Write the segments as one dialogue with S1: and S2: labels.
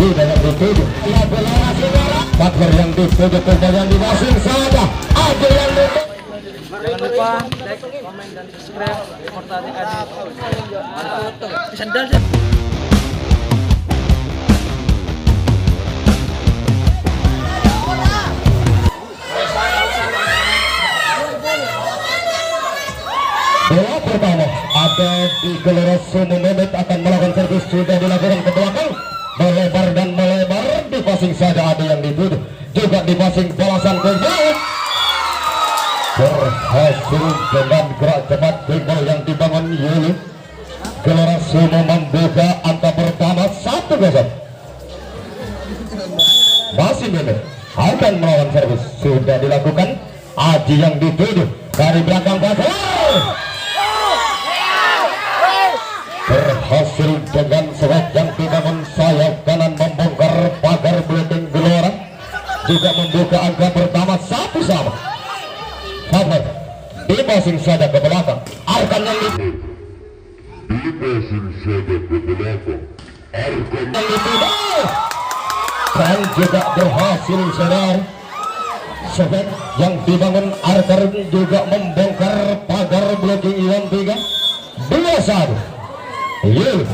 S1: sudah yang dituju partner yang dituju kemudian di passing saja ada yang dituju.
S2: Jangan lupa like, komen, dan subscribe serta adik-adik. Mantap. Sandal sih.
S1: Bola pertama ada di Gelora Sumeneb akan melakukan servis sudah dilakukan ke belakang melebar dan melebar di passing saja ada yang dituju juga di passing balasan ke bawah berhasil dengan gerak cepat gol yang dibangun Yuli. Gelora Sumeneb membuka angka pertama 1-0. Masih Mene akan melawan servis sudah dilakukan Aji yang dituju dari belakang pasar berhasil dengan serang yang dibangun sayap kanan membongkar pagar belakang Gelora juga membuka angka pertama 1-1. Father di passing saja ke belakang Arkan yang dituju dan juga berhasil saudara serang yang dibangun Arkan juga membongkar pagar belakang Iwan 3 2-1. Iya,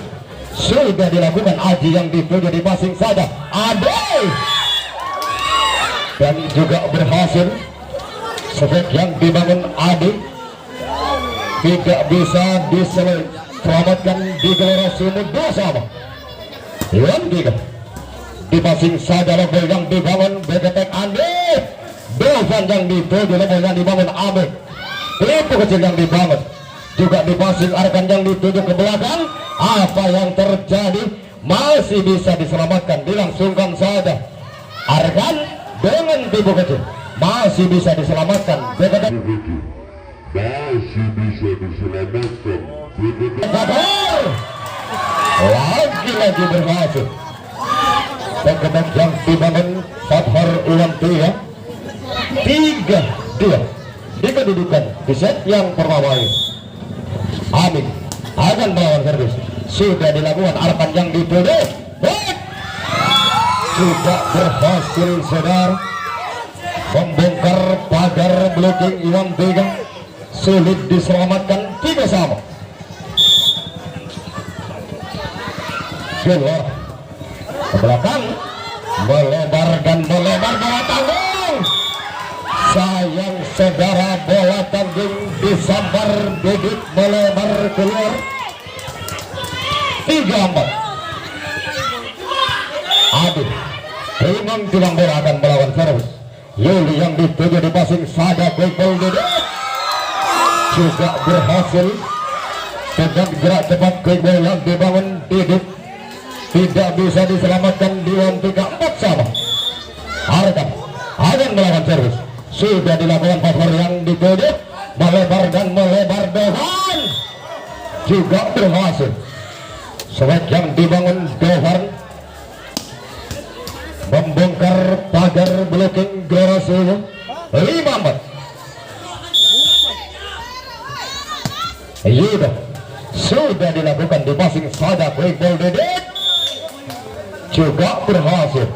S1: sudah dilakukan Aji yang dituju di passing saja Ade dan juga berhasil sebab yang dibangun Ade tidak bisa diselamatkan di Gelora Sumut 2-2. Yang tiga di passing saja level yang dibangun BGTek Ade Dovan yang dituju level yang dibangun Abe itu kecil yang dibangun juga di passing Arkan yang dituju ke belakang. Apa yang terjadi masih bisa diselamatkan, dilangsungkan saja Arkan dengan tipu kecil masih bisa diselamatkan lagi berhasil Begedak yang dibangun Fathar Ulang 3-2 di kedudukan di set yang pertama ini. Amin akan melawan servis sudah dilakukan Arkan yang dituju juga berhasil saudara membongkar pagar blocking Iwan 3 sulit diselamatkan 3-3. Gelora ke belakang melebar dan melebar bola tanggung sayang saudara bola tanggung disambar Didit melebar keluar 3-4. Aduh Rimon Tulang bola akan melawan servis Yuli yang dituju di passing saja gol Didit juga berhasil dengan gerak cepat gol yang dibangun Didit tidak bisa diselamatkan di 3-4 Arkan akan melawan servis sudah dilakukan pasar yang dituju melebar dan melebar Dohan juga berhasil sebab yang dibangun Dohan membongkar pagar blocking Gelora Sumut 5-4. Yuda sudah dilakukan di passing saja quick ball Didit juga berhasil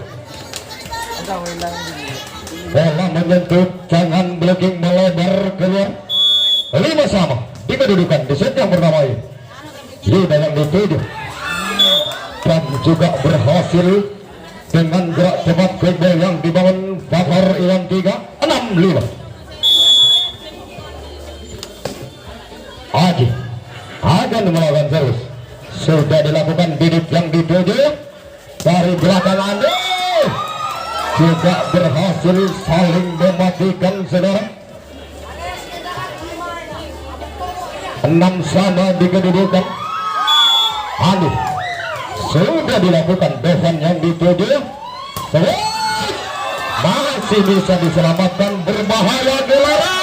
S1: bola menyentuh tangan blocking melebar keluar 5-5 di kedudukan di set yang pertama ini. Yuda yang dituju dan juga berhasil dengan gerak cepat quick ball yang dibangun Fathar Iwan 3 6-5. Aji akan melakukan servis sudah dilakukan Didit yang dituju dari belakang Andi juga berhasil saling mematikan saudara 6-6 di kedudukan Andi sudah dilakukan Devan yang dituju masih bisa diselamatkan berbahaya Gelora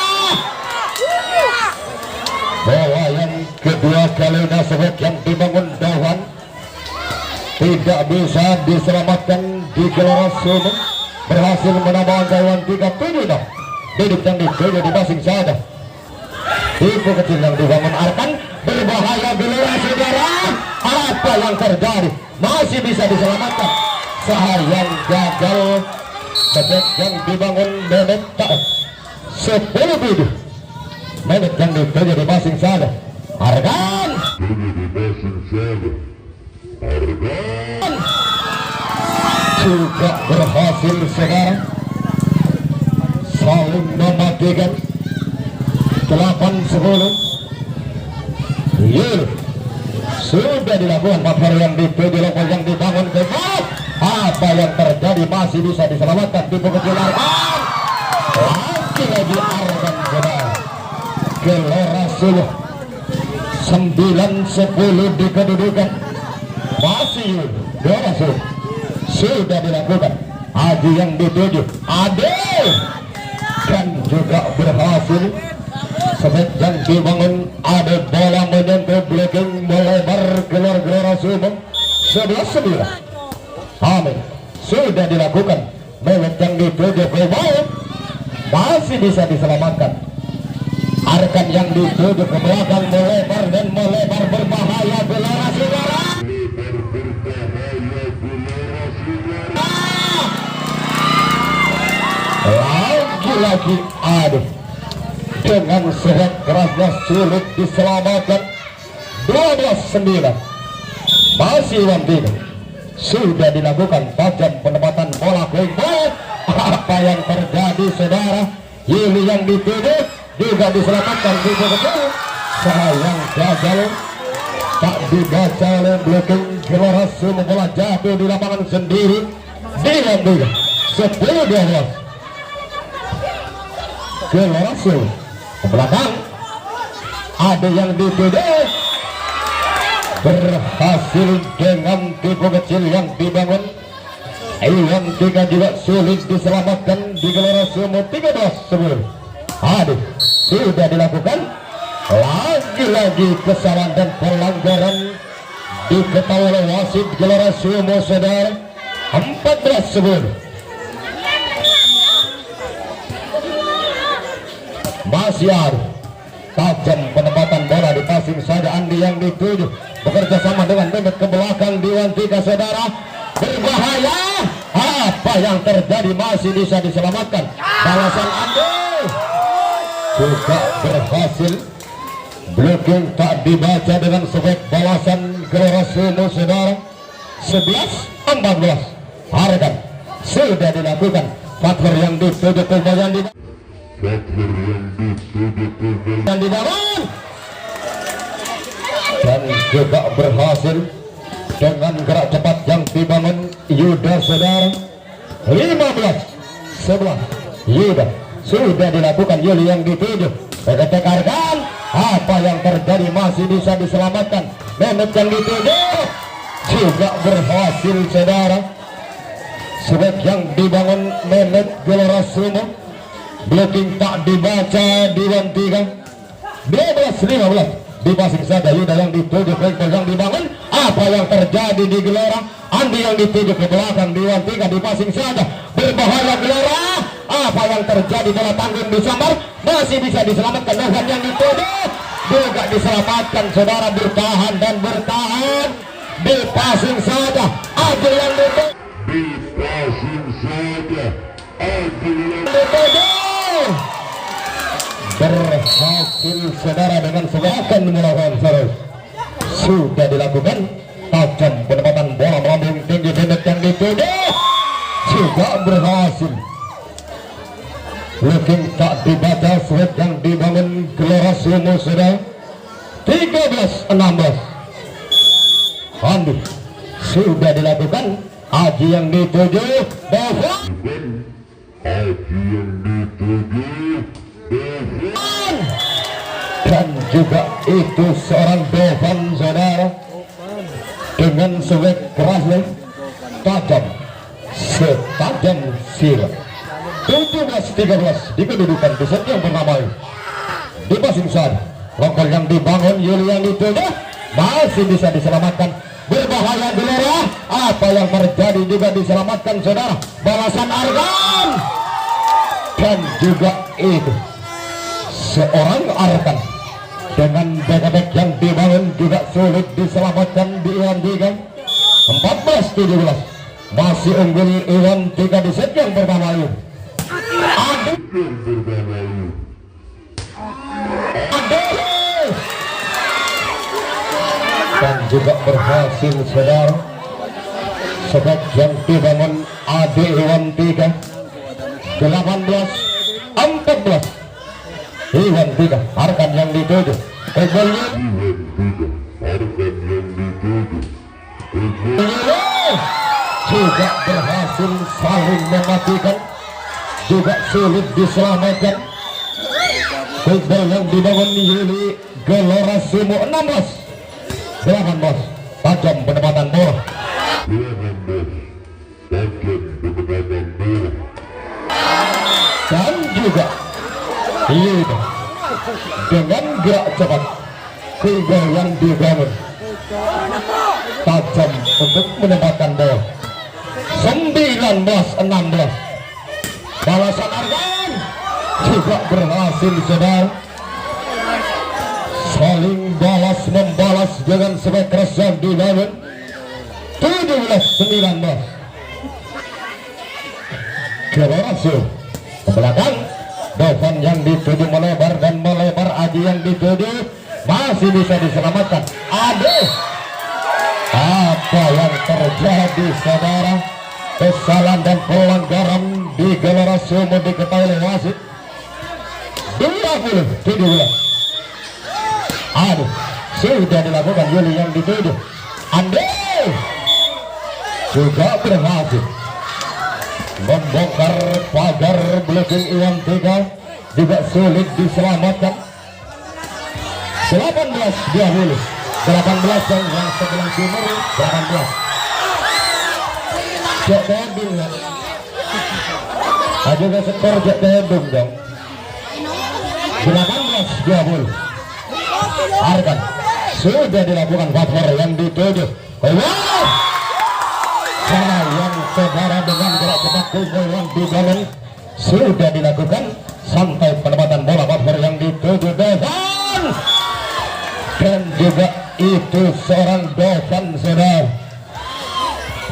S1: bola yang kedua kalinya sebab yang dibangun Devan tidak bisa diselamatkan di Gelora Sumut berhasil menambah angka 3-7. Didit yang dituju di passing saja itu kecil yang dibangun Arkan berbahaya Gelora saudara apa yang terjadi masih bisa diselamatkan sayang gagal. Sebek yang dibangun menit tak 10-7. Menit yang dituju di passing sana. Argan juga berhasil sekarang saling mematikan. 8-10. Yul sudah dilakukan faktor yang dituju, lokal yang dibangun ke bawah. Apa yang terjadi masih bisa diselamatkan di kecil Argan. Lagi Argan saudara. Gelora Sulu 9-10 di kedudukan. Masih Yul Gelora Sulu sudah dilakukan. Aji yang dituju Ade dan juga berhasil. Sebek yang dibangun ada bola menyentuh blocking melebar keluar Gelora Sulu 11-9. Amin sudah dilakukan. Menit yang dituju ke bawah masih bisa diselamatkan. Arkan yang dituju ke belakang melebar dan melebar berbahaya Gelora Sulu. Lagi-lagi aduh dengan sehat kerasnya sulit diselamatkan. 12-9 masih Wandino sudah dilakukan tajam penempatan bola ke bawah. Apa yang terjadi saudara? Yuli yang dituju juga diselamatkan di kecil. Sayang gagal tak dibaca oleh blocking Gelora Sulu. Bola jatuh di lapangan sendiri. Diambil 10-12. Gelora Sulu ke belakang ada yang dituju berhasil dengan tipu kecil yang dibangun. Yang 3 juga sulit diselamatkan di Gelora Sulu 13-10. Aduh sudah dilakukan. Lagi-lagi kesalahan dan pelanggaran diketahui oleh wasit Gelora Sulu saudara. 14-10. Masih ada tajam penempatan bola di passing saja. Andi yang dituju bekerja sama dengan Mehmet ke belakang Diwantika saudara. Berbahaya. Apa yang terjadi masih bisa diselamatkan. Balasan Andi juga berhasil. Blocking tak dibaca dengan sebek balasan Gelora Sulu saudara. 11-14. Hargan sudah dilakukan. Faktor yang dituju ke bagian di dan dibangun dan juga berhasil dengan gerak cepat yang dibangun Yuda saudara. 15-11 Yuda sudah dilakukan. Yuli yang dituju tekarkan. Apa yang terjadi masih bisa diselamatkan. Mehmet yang dituju juga berhasil saudara. Sebek yang dibangun Mehmet Gelora Sulu. Blocking tak dibaca Diwantika. 12-15 di passing saja. Yuda yang dituju ke yang dibangun. Apa yang terjadi di Gelora? Andi yang dituju ke belakang Diwantika di passing saja. Berbahaya Gelora. Apa yang terjadi? Bola tanggung disambar. Masih bisa diselamatkan. Nohan yang dituju juga diselamatkan saudara. Bertahan dan bertahan di passing saja. Adil yang dituju di passing saja. Adil yang dituju berhasil saudara dengan seakan melakukan serius. Sudah dilakukan tajam penempatan bola melambung tinggi. Mehmet yang dituju juga berhasil. Looking tak dibaca. Sulit yang dibangun Gelora Sulu saudara. 13-16 Andi sudah dilakukan. Aji yang dituju Devan. Aji yang dituju Devan dan juga itu seorang Devan saudara dengan sebek kerasnya tajam setajam silat. 17-13 di kedudukan di set yang pertama di passing sana. Lokal yang dibangun Yuli yang dituju masih bisa diselamatkan. Berbahaya Gelora. Apa yang terjadi juga diselamatkan saudara. Balasan Argan dan juga itu seorang Arkan dengan back yang dibangun juga sulit diselamatkan di Iwan 3. 14-17 masih unggul Iwan 3 di set yang pertama ini. Aduh, dan juga berhasil saudara sebab yang dibangun Ade Iwan 3 18-14 Iwan 3 harkan yang dituju Egonya juga berhasil saling mematikan, juga sulit diselamatkan. Football yang dibangun Yuli Gelora Sumo 16-18 tajam penempatan bola. Dan juga Yuli dengan gerak cepat football yang dibangun tajam untuk menempatkan bola. 19-16 balasan Argan juga berhasil saudara, saling balas membalas dengan sebuah keras yang dibangun. 17-19 Gelorasi ke belakang, Dovan yang dituju melebar dan melebar, Aji yang dituju masih bisa diselamatkan. Aduh, apa yang terjadi saudara? Kesalahan dan pelanggaran di Gelora Sumo diketahui oleh wasit. 20-17. Aduh, sudah dilakukan Yuli yang dituju. Ande juga berhasil membongkar pagar belakang Iwan 3, juga sulit diselamatkan. 18-20. 18 yang sebelah timur 18. Cek tebing ya. Aja ke skor cek tebing dong. 18-20. Arkan sudah dilakukan faktor yang dituju. Wow, yang saudara dengan gerak cepat kumpul yang dibangun sudah dilakukan sampai penempatan bola faktor yang dituju Dovan. Dan juga itu seorang Dovan saudara,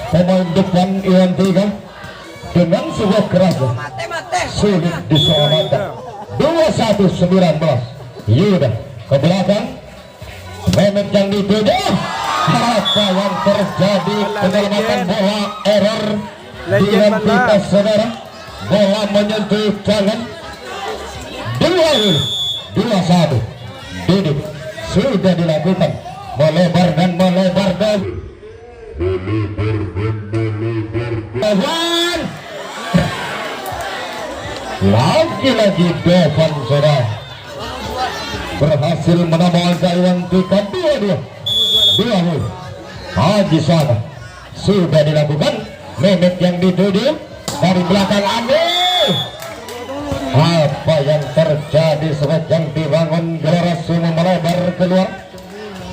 S1: pemain depan Iwan 3 dengan sebuah keras sulit diselamatkan. 21-19 Yuda ke belakang, Mehmet yang dituju. Apa yang terjadi? Penyelamatan bola error dihentikan saudara, bola menyentuh tangan. 2-1 Didik sudah dilakukan melebar dan lagi-lagi Dovan saudara berhasil menambah angka Iwan 3 2-2. Haji sana sudah dilakukan, Mehmet yang dituju dari belakang Andi. Apa yang terjadi saat yang dibangun Gelora Sumo melebar keluar.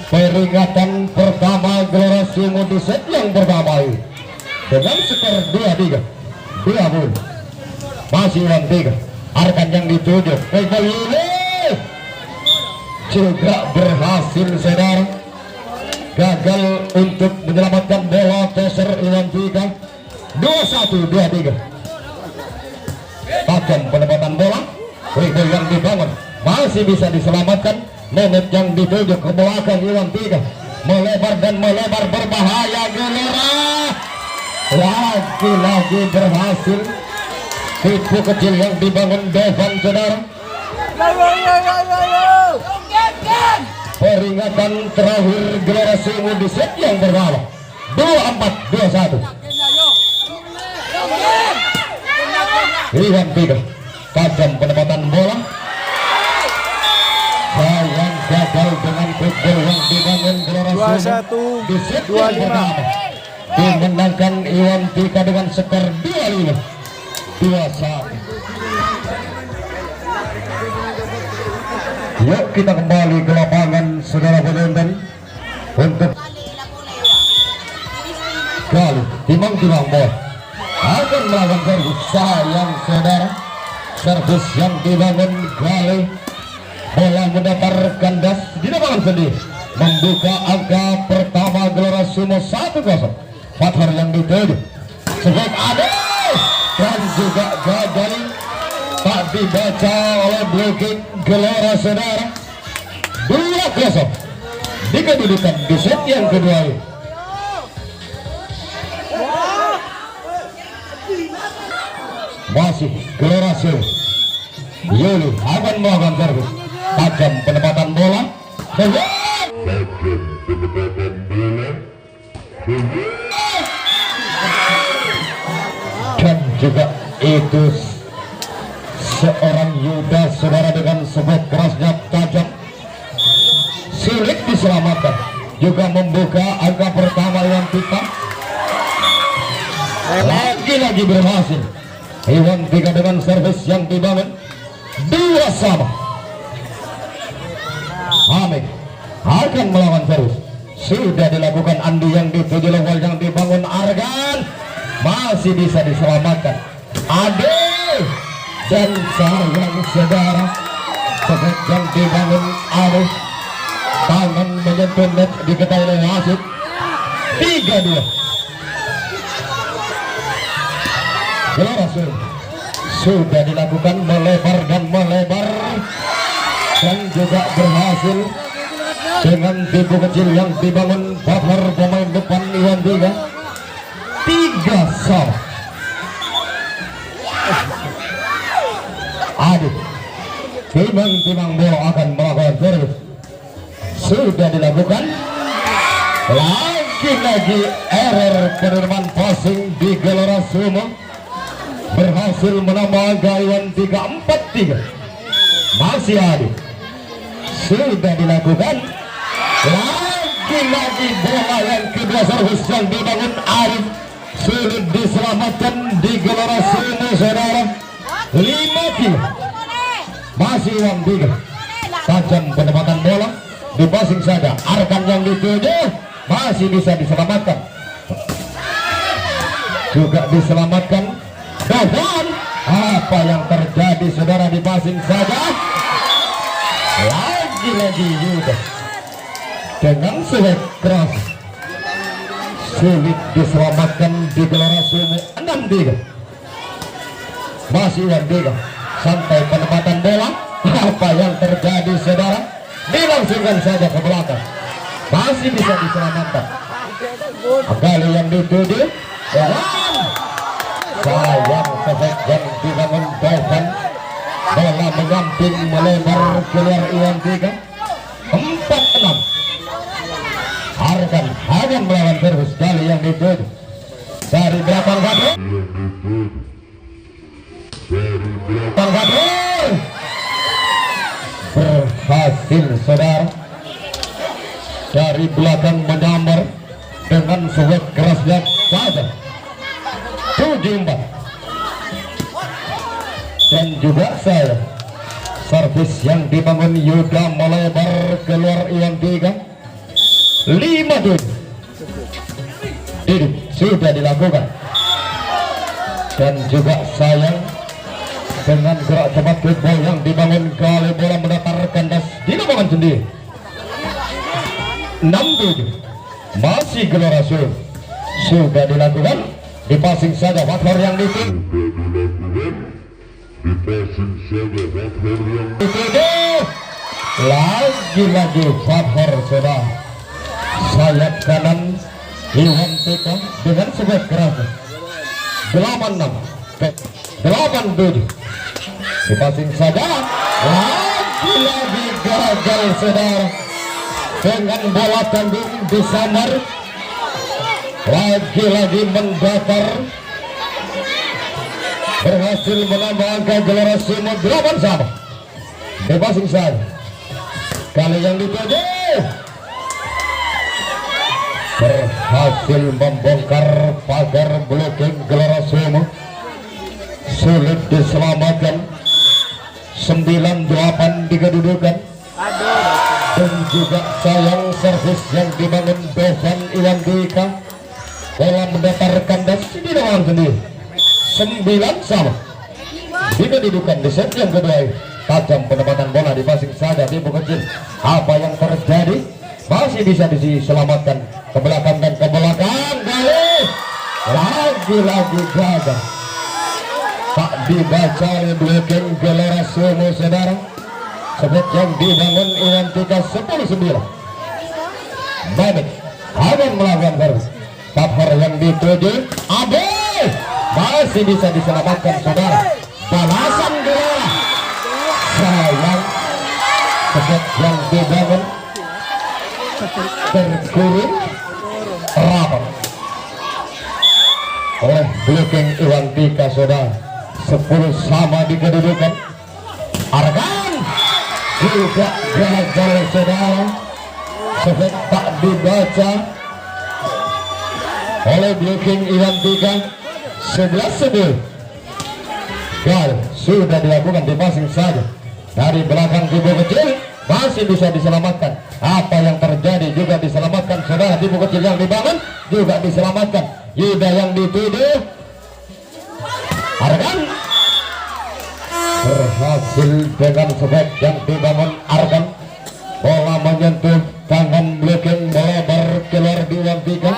S1: Peringatan pertama Gelora Sumo di set yang pertama ini dengan skor 2-3 20. Masih Iwan 3, Arkan yang dituju Yuli juga berhasil saudara, gagal untuk menyelamatkan bola. Toser Iwan 3 21-23 tajam penempatan bola. Football yang dibangun masih bisa diselamatkan. Mehmet yang dituju ke belakang Iwan 3 melebar dan melebar, berbahaya Gelora. Lagi-lagi berhasil tipu kecil yang dibangun Dovan saudara. Peringatan terakhir Gelora Sumo di set yang pertama 24-21. Iwan 3 tajam penempatan bola, sayang gagal dengan football yang dibangun Gelora Sumo di set yang pertama. Dimenangkan Iwan 3 dengan skor 25-21. Yuk kita kembali ke lapangan saudara penonton untuk kali timang-timang bola akan melakukan servis. Sayang saudara, servis yang dibangun kali bola mendatar kandas di lapangan sendiri, membuka angka pertama Gelora Sumo 1-0. Fathar yang dituju Sebab ada dan juga gagal tak dibaca oleh blocking Gelora saudara. 2-0 di kedudukan di set yang kedua ini. Masih Gelora Yuli akan melakukan servis. Tajam penempatan bola. Dan juga itu seorang Yuda saudara dengan sebuah kerasnya tajam, sulit diselamatkan, juga membuka angka pertama yang kita lagi-lagi berhasil. Iwan Tiga dengan servis yang dibangun 2-2. Hamid akan melawan servis, sudah dilakukan Andi yang dituju level yang dibangun Argan, masih bisa diselamatkan Ade dan sayang saudara, servis yang dibangun Ade, tangan menyentuh net diketahui oleh wasit. 3-2. Gelora sudah dilakukan melebar dan juga berhasil dengan tipu kecil yang dibangun partner pemain depan Iwan Tiga. 3-0. Adit timang bola akan melakukan servis, sudah dilakukan, lagi-lagi error penerimaan passing di Gelora Sumo, berhasil menambah gayaan 3-4-3. Masih Adit, sudah dilakukan, lagi-lagi bola yang kedua servis yang dibangun Arif, sulit diselamatkan di Gelora Sumo saudara. 5-3. Masih Iwan Tiga, tajam penempatan bola, di passing saja Arkan yang dituju, masih bisa diselamatkan, juga diselamatkan. Dan apa yang terjadi saudara, di passing saja lagi-lagi Yuda dengan sulit keras, sulit diselamatkan di Gelora Sumo. 6-3. Masih Iwan Tiga, santai penempatan bola. Apa yang terjadi saudara, dilangsungkan saja ke belakang, masih bisa diselamatkan. Kali yang dituju dan sayang efek yang dibangun Bevan, bola menyamping melebar keluar Iwan Tiga. 4-6. Arkan akan melawan servis, kali yang dituju dari belakang Badro. Berhasil saudara dari belakang menyambar dengan sulit kerasnya saja. 7-4. Dan juga saya servis yang dibangun Yuda melebar keluar Iwan Tiga. 5-7. Ini sudah dilakukan, dan juga sayang dengan gerak cepat kickball yang dibangun, kali bola mendatar kandas dilakukan sendiri. 6-7. Masih Gelora sudah dilakukan, di passing saja Father yang dituju, lagi-lagi Father sudah sayap kanan Iwan Tiga dengan sebuah keras. 8-6. 8-7. Di passing saja lagi-lagi gagal saudara, dengan bola tanding disamar, lagi-lagi mendatar, berhasil menambah angka Gelora Sumo 8-sama. Di passing saja, kali yang dituju berhasil membongkar pagar blocking Gelora Sumo, sulit diselamatkan. 9-8 di kedudukan. Dan juga sayang servis yang dibangun Bevan Iwan Tiga, bola mendatar kandas dilawan sendiri. 9-sama di kedudukan di set yang kedua. Tajam penempatan bola, di passing saja tipu kecil. Apa yang terjadi, masih bisa diselamatkan ke belakang dan ke belakang. Kali lagi-lagi gagal. Tak dibaca oleh blocking Gelora Sumo saudara. Sebut yang dibangun Iwan Tika 10-9. Baik, akan melakukan servis. Tapher yang dituju Ade masih bisa diselamatkan saudara. Balasan Gelora. Sayang sebut yang dibangun terkurung rapat oleh blocking Iwan Tika saudara. 10 sama di kedudukan. Argan juga gagal saudara. Sebut tak dibaca oleh blocking Iwan Tika. 11-10. Gal sudah dilakukan di passing saja dari belakang Tipu Kecil, masih bisa diselamatkan. Apa yang terjadi juga diselamatkan saudara. Tipu Kecil yang dibangun juga diselamatkan. Yuda yang dituduh Argan berhasil dengan sebab yang dibangun Argan. Bola menyentuh tangan blocking, melebar keluar di Iwan Tika.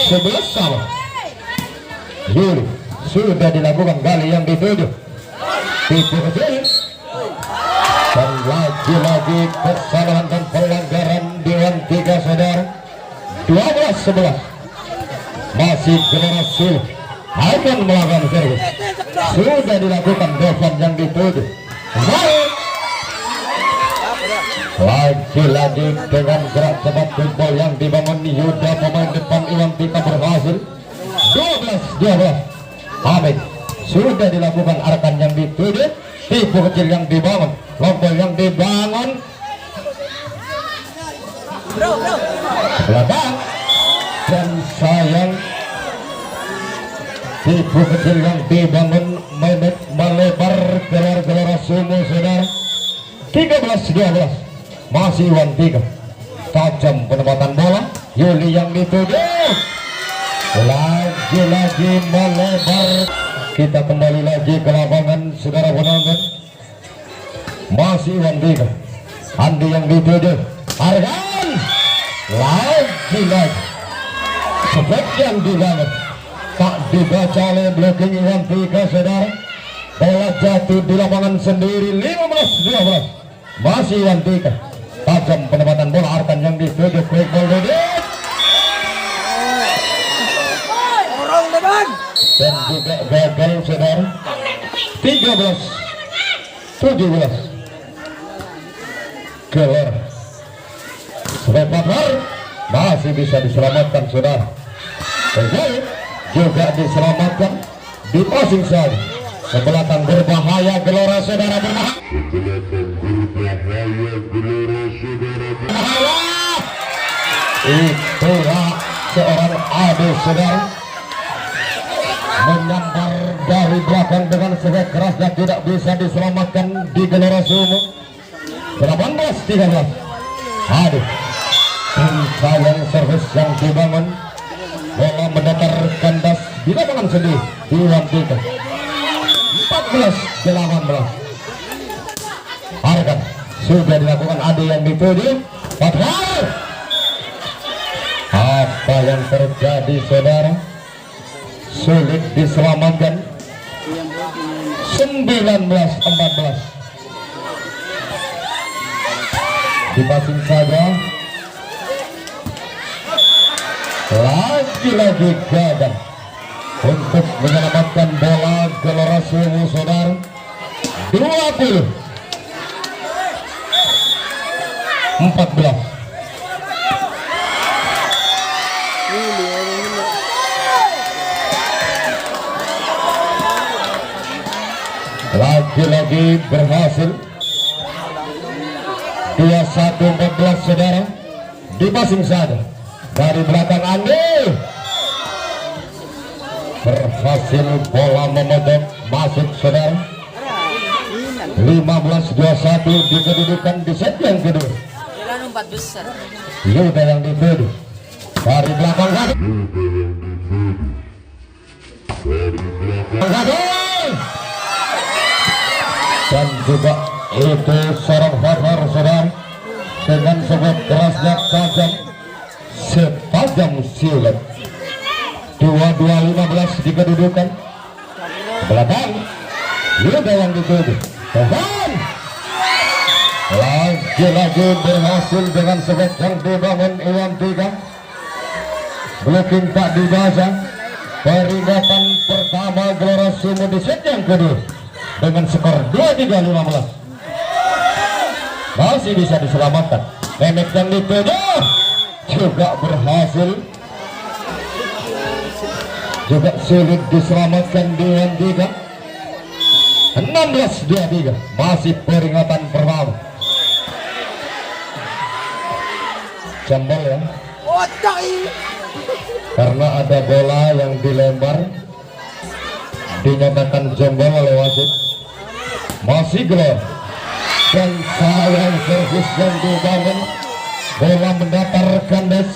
S1: 11 sama. Yuli sudah dilakukan kali yang dituduh Tipu Kecil. Dan lagi-lagi kesalahan dan pelanggaran di Iwan Tika saudara. 12-11. Masih Gelora Sul akan melakukan servis. Sudah dilakukan Devan yang dituduh. Lagi-lagi dengan gerak cepat football yang dibangun Yuda, pemain depan Iwan Tika berhasil. 12-12. Amin. Sudah dilakukan Arkan yang dituduh. Tipu Kecil yang dibangun. Lompol yang dibangun. Belakang. Dan sayang Tipu Kecil yang dibangun melebar keluar Gelora Sumo saudara. 13-12. Masih Iwan Tika. Tajam penempatan bola. Yuli yang dituduh. Lagi-lagi melebar. Kita kembali lagi ke lapangan saudara penonton. Masih Iwan Tika. Andi yang dituduh. Argan. Lagi-lagi sebab yang dibangun tak dibaca oleh blocking Iwan Tika saudara. Bola jatuh di lapangan sendiri. 15-12. Masih Iwan Tika. Tajam penempatan bola. Arkan yang dituduh. Quick ball Dede. Dan juga gagal saudara. 13-17. Gelora Sebentar masih bisa diselamatkan saudara. Gagal juga diselamatkan di passing saja. Sebelakang berbahaya Gelora saudara, berbahaya. Itulah seorang adu saudara, menyambar dari belakang dengan sangat keras dan tidak bisa diselamatkan di Gelora Sumo. 18-13. Aduh, sayang servis yang dibangun. Bola mendatar kandas di lapangan sendiri di Iwan Tika. 14-18. Arkan sudah dilakukan adu yang dituju. Padahal apa yang terjadi saudara? Sulit diselamatkan. 19-14. Dipasing saja. Lagi-lagi gagal untuk menyelamatkan bola Gelora Sumo saudara. 20-14. Lagi-lagi berhasil. 21-14 saudara. Dipasing saja dari belakang Andi. Berhasil bola memodok masuk saudara. 15-21 di kedudukan di set yang kedua.
S3: Jalan 4 besar.
S1: Yuda yang dituduh dari belakang Gading. Dan juga itu seorang Father saudara dengan sebuah kerasnya tajam setajam silet. 22-15 di kedudukan belakang. Yuda yang dituju tahan, lagi-lagi berhasil dengan sebab yang dibangun Iwan Tiga. Blocking tak dibaca. Peringatan pertama Gelora Sumut di set yang kedua dengan skor 23-15 masih bisa diselamatkan. Memek yang dituju juga berhasil, juga sulit diselamatkan di Iwan Tiga. 16-23 masih peringatan pertama. Jambol ya, karena ada bola yang dilempar dinyatakan jambol oleh wasit. Masih Gelora dan sayang servis yang dibangun, bola mendatar kandas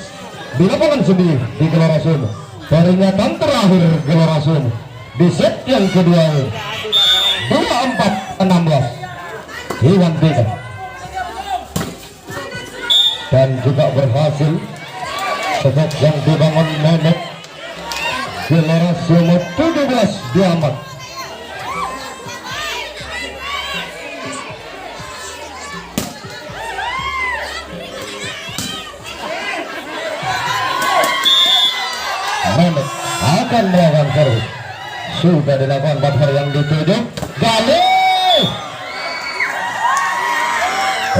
S1: di lapangan sendiri di Gelora Sumut. Peringatan terakhir Gelora Sumut di set yang kedua ini 24-16 Iwan Tiga, dan juga berhasil sebab yang dibangun Memek. Gelora Sumut 17 diamat. Memek akan melakukan servis. Sudah dilakukan batar yang dituju. Gali,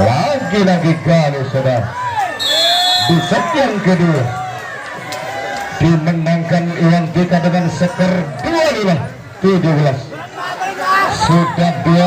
S1: lagi-lagi Gali sudah di set yang kedua dimenangkan Iwan Tiga dengan skor 25-17. Sudah 2